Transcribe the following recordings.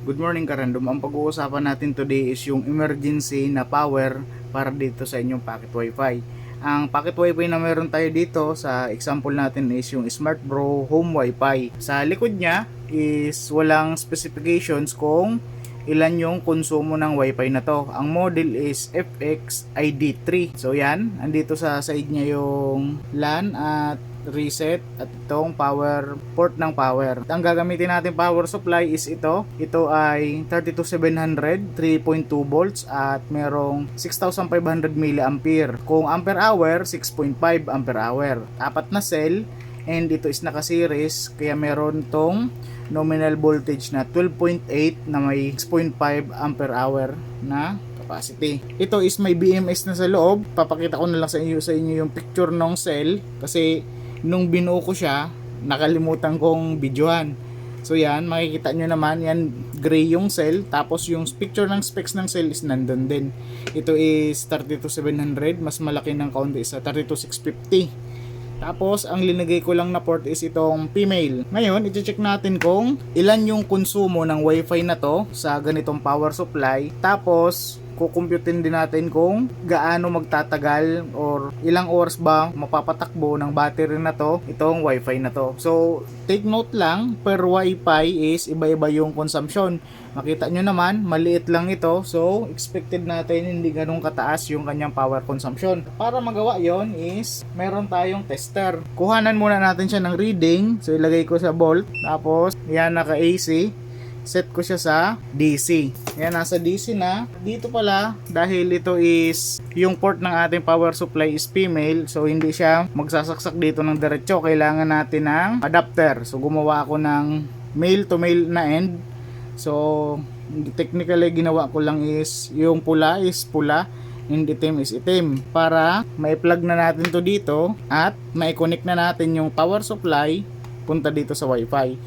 Good morning ka-random. Ang pag-uusapan natin today is yung emergency na power para dito sa inyong pocket wifi. Ang pocket wifi na meron tayo dito sa example natin is yung Smart Bro Home Wifi. Sa likod niya is walang specifications kung ilan yung konsumo ng wifi na to. Ang model is FXID3. So yan, andito sa side niya yung LAN at reset at itong power port ng power. Ang gagamitin natin power supply is ito. Ito ay 32700 3.2 volts at merong 6500 mAh. Kung ampere hour, 6.5 ampere hour. Apat na cell and ito is naka-series kaya meron tong nominal voltage na 12.8 na may 6.5 ampere hour na capacity. Ito is may BMS na sa loob. Papakita ko na lang sa inyo yung picture ng cell kasi nung binuo ko siya, nakalimutan kong videohan. So yan, makikita nyo naman, yan gray yung cell, tapos yung picture ng specs ng cell is nandun din. Ito is 32700, mas malaki ng kaunti sa 32650. Tapos, ang linagay ko lang na port is itong female. Ngayon, i-check natin kung ilan yung konsumo ng wifi na to sa ganitong power supply. Tapos, kukumputin din natin kung gaano magtatagal or ilang oras ba mapapatakbo ng battery na to itong wifi na to. So take note lang, per wifi is iba-iba yung consumption. Makita nyo naman, maliit lang ito, so expected natin hindi ganun kataas yung kanyang power consumption. Para magawa yon is meron tayong tester. Kuhanan muna natin siya ng reading, so ilagay ko sa volt, tapos yan naka AC, set ko siya sa DC. Yan, nasa DC na. Dito pala, dahil ito is yung port ng ating power supply is female, so hindi siya magsasaksak dito ng diretso. Kailangan natin ng adapter. So gumawa ako ng male to male na end. So technically ginawa ko lang is yung pula is pula and itim is itim para mai-plug na natin to dito at mai-connect na natin yung power supply punta dito sa wifi.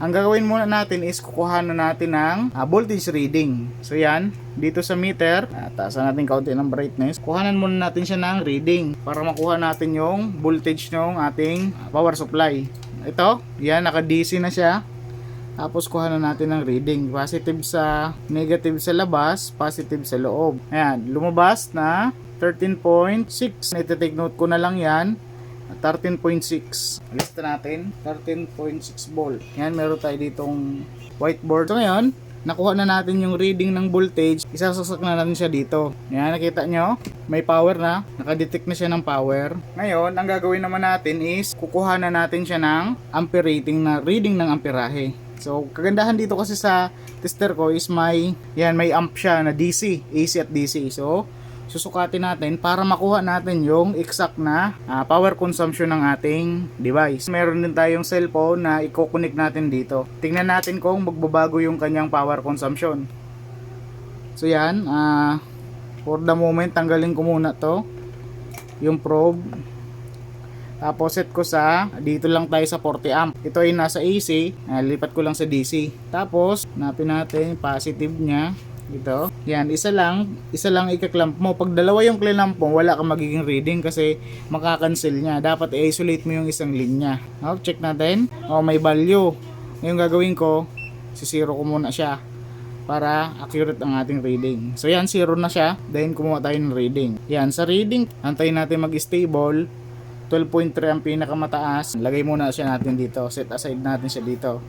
Ang gagawin muna natin is kukuha na natin ng voltage reading. So yan, dito sa meter, taasan natin kaunti ng brightness. Kuhanan muna natin siya ng reading para makuha natin yung voltage ng ating power supply. Ito, yan, naka-DC na siya. Tapos kuhanan natin ng reading. Positive sa negative sa labas, positive sa loob. Ayan, lumabas na 13.6. Ito-take note ko na lang yan. 13.6. Lista natin 13.6 volt. Yan, meron tayo ditong whiteboard. So ngayon, nakuha na natin yung reading ng voltage. Isasasak na natin siya dito. Yan, nakita nyo, may power na. Nakadetect na siya ng power. Ngayon, ang gagawin naman natin is kukuha na natin siya ng ampere rating na reading ng amperahe. So, kagandahan dito kasi sa tester ko is may amp siya na DC, AC at DC. So, susukatin natin para makuha natin yung exact na power consumption ng ating device. Meron din tayong cellphone na i-connect natin dito. Tingnan natin kung magbabago yung kanyang power consumption. So yan, for the moment tanggalin ko muna to, yung probe. Tapos set ko sa, dito lang tayo sa 40 amp. Ito ay nasa AC, lipat ko lang sa DC. Tapos, hanapin natin yung positive niya. Ito. Yan, isa lang ikaklamp mo. Pag dalawa yung clamp mo, wala kang magiging reading kasi makakancel niya. Dapat i-isolate mo yung isang linya. Check natin. May value. Ngayon gagawin ko, si-zero ko muna siya para accurate ang ating reading. So yan, zero na siya. Then kumuha tayo ng reading. Yan, sa reading, antayin natin mag-stable. 12.3 ang pinakamataas. Lagay muna siya natin dito. Set aside natin siya dito.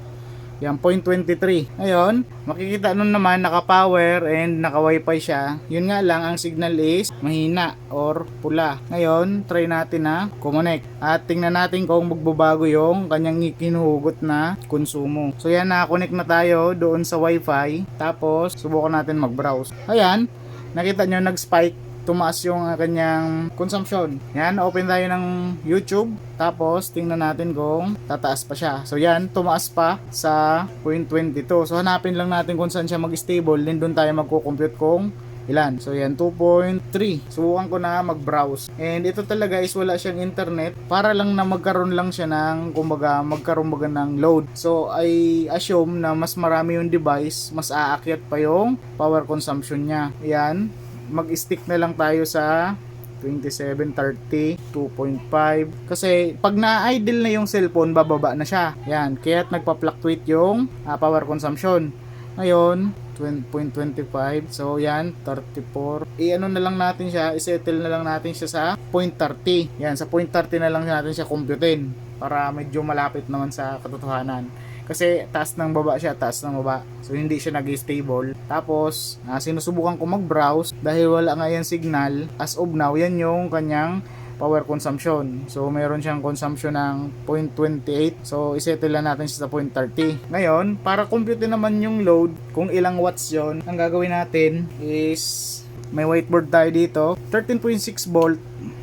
Yan, 0.23. Ngayon, makikita nun naman naka-power and naka-wifi siya. Yun nga lang, ang signal is mahina or pula. Ngayon, try natin na connect. At tingnan natin kung magbabago yung kanyang kinuhugot na konsumo. So yan, naka-connect na tayo doon sa wifi. Tapos, subukan natin mag-browse. Ayan, nakita nyo, nag-spike. Tumaas yung kanyang consumption. Yan, open tayo ng YouTube. Tapos, tingnan natin kung tataas pa siya. So, yan, tumaas pa sa 0.22. So, hanapin lang natin kung saan siya mag-stable. Then, doon tayo magko-compute kung ilan. So, yan, 2.3. Subukan ko na mag-browse. And, ito talaga is wala siyang internet. Para lang na magkaroon lang siya ng, kumbaga, magkaroon baga ng load. So, I assume na mas marami yung device, mas aakyat pa yung power consumption niya. Yan. Mag-stick na lang tayo sa 2730, 2.5. Kasi pag na-idle na yung cellphone, bababa na siya. Yan, kaya't nagpa-fluctuate yung power consumption. Ngayon, 20.25. So, yan, 34. I-ano na lang natin siya, isettle na lang natin siya sa 0.30. Yan, sa 0.30 na lang natin siya computein para medyo malapit naman sa katotohanan. Kasi taas ng baba siya, taas ng baba. So, hindi siya nag-stable. Tapos, sinusubukan ko mag-browse dahil wala nga yan signal. As of now, yan yung kanyang power consumption. So, meron siyang consumption ng 0.28. So, isettle lang natin siya sa 0.30. Ngayon, para compute naman yung load, kung ilang watts yon, ang gagawin natin is, may whiteboard tayo dito. 13.6 volt.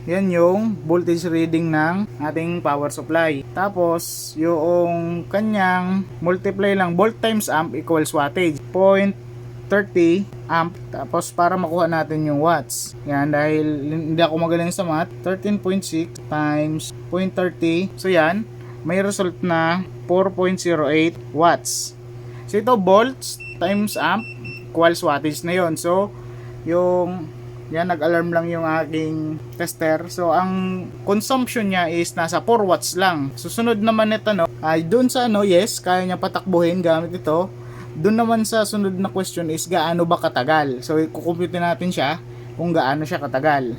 Yan yung voltage reading ng ating power supply. Tapos, yung kanyang multiply lang, volt times amp equals wattage. 30 amp. Tapos para makuha natin yung watts. Yan, dahil hindi ako magaling sa math, 13.6 times 0.30. So yan, may result na 4.08 watts. So ito, volts times amp equals wattage na yon. So yung yan, nag-alarm lang yung aking tester. So ang consumption niya is nasa 4 watts lang. Susunod naman nito, no, ay doon sa yes, kaya niya patakbuhin gamit ito. Doon naman sa sunod na question is gaano ba katagal. So i-compute natin siya kung gaano siya katagal.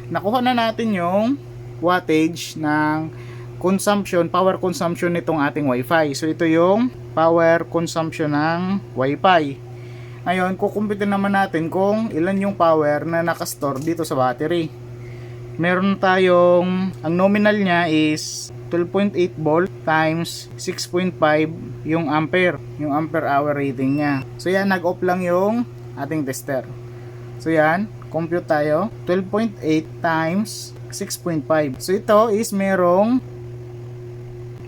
Nakuha na natin yung wattage ng consumption, power consumption nitong ating Wi-Fi. So ito yung power consumption ng Wi-Fi. Ngayon, kukumpute naman natin kung ilan yung power na nakastore dito sa battery. Meron tayong, ang nominal niya is 12.8 volt times 6.5 yung ampere hour rating niya. So yan, nag-off lang yung ating tester. So yan, compute tayo, 12.8 times 6.5. So ito is merong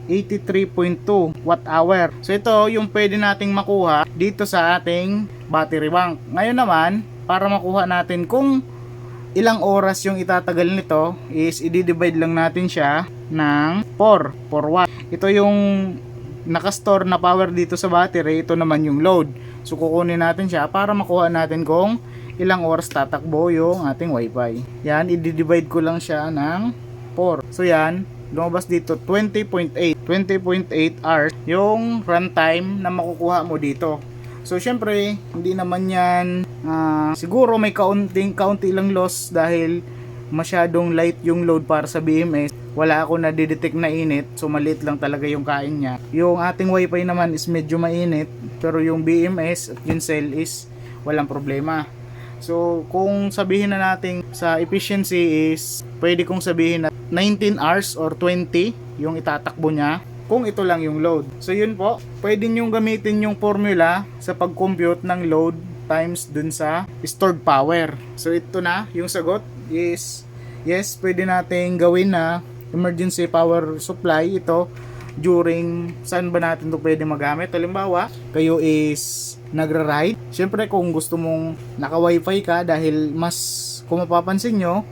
83.2 watt hour. So ito yung pwede nating makuha dito sa ating battery bank. Ngayon naman, para makuha natin kung ilang oras yung itatagal nito, is i-divide lang natin siya ng 4 watt. Ito yung nakastore na power dito sa battery, ito naman yung load. So kukunin natin siya para makuha natin kung ilang oras tatakbo yung ating Wi-Fi. Yan, i-divide ko lang siya ng 4. So yan, lumabas dito 20.8 hours yung runtime na makukuha mo dito. So syempre, hindi naman yan siguro may kaunti lang loss dahil masyadong light yung load para sa BMS. Wala ako na-detect na init, so maliit lang talaga yung kain niya. Yung ating Wi-Fi naman is medyo mainit, pero yung BMS at yung cell is walang problema. So kung sabihin na natin sa efficiency is pwede kong sabihin na 19 hours or 20 yung itatakbo niya kung ito lang yung load. So yun po, pwede nyo gamitin yung formula sa pag-compute ng load times dun sa stored power. So ito na, yung sagot is yes, pwede natin gawin na emergency power supply ito during saan ba natin ito pwede magamit. Halimbawa, kayo is nagra-ride. Syempre kung gusto mong naka-wifi ka, dahil mas, kung mapapansin nyo,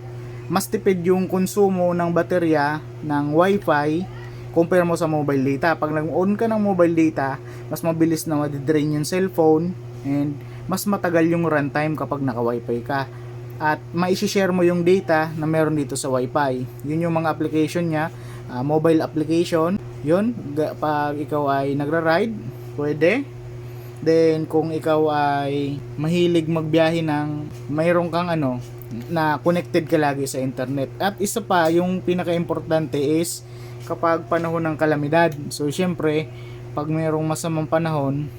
mas tipid yung konsumo ng baterya ng wifi compare mo sa mobile data. Pag nag-on ka ng mobile data, mas mabilis na madidrain yung cellphone and mas matagal yung runtime kapag naka-wifi ka. At mai-share mo yung data na meron dito sa wifi. Yun yung mga application niya, mobile application. Yun, pag ikaw ay nagra-ride, pwede. Then kung ikaw ay mahilig magbiyahe ng mayroon kang na connected ka lagi sa internet. At isa pa, yung pinaka-importante is kapag panahon ng kalamidad. So syempre, pag mayroong masamang panahon,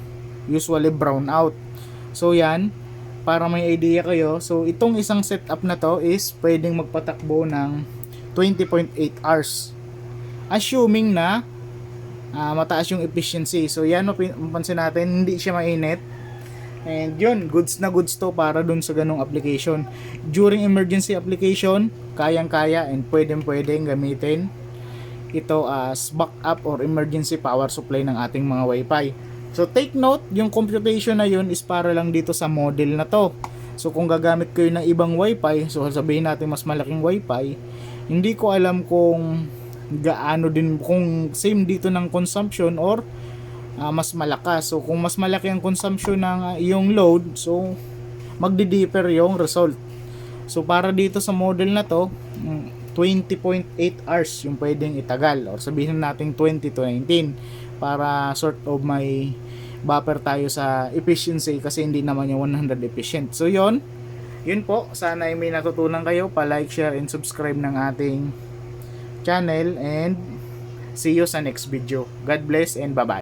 usually brown out. So yan, para may idea kayo. So itong isang setup na to is pwedeng magpatakbo ng 20.8 hours. Assuming na mataas yung efficiency. So yan, mapansin natin, hindi siya mainit. And yun, goods na goods to para dun sa ganong application. During emergency application, kayang-kaya and pwedeng gamitin ito as backup or emergency power supply ng ating mga Wi-Fi. So take note, yung computation na yun is para lang dito sa model na to. So kung gagamit kayo ng ibang Wi-Fi, so sabihin natin mas malaking Wi-Fi, hindi ko alam kung gaano din, kung same dito ng consumption or mas malakas. So kung mas malaki ang consumption ng yung load, so magdi-differ yung result. So para dito sa model na to, 20.8 hours yung pwedeng itagal, or sabihin natin 20 to 19 para sort of may buffer tayo sa efficiency kasi hindi naman yung 100 efficient. So yun po, sana ay may natutunan kayo. Pa-like, share, and subscribe ng ating channel, and see you sa next video. God bless and bye-bye.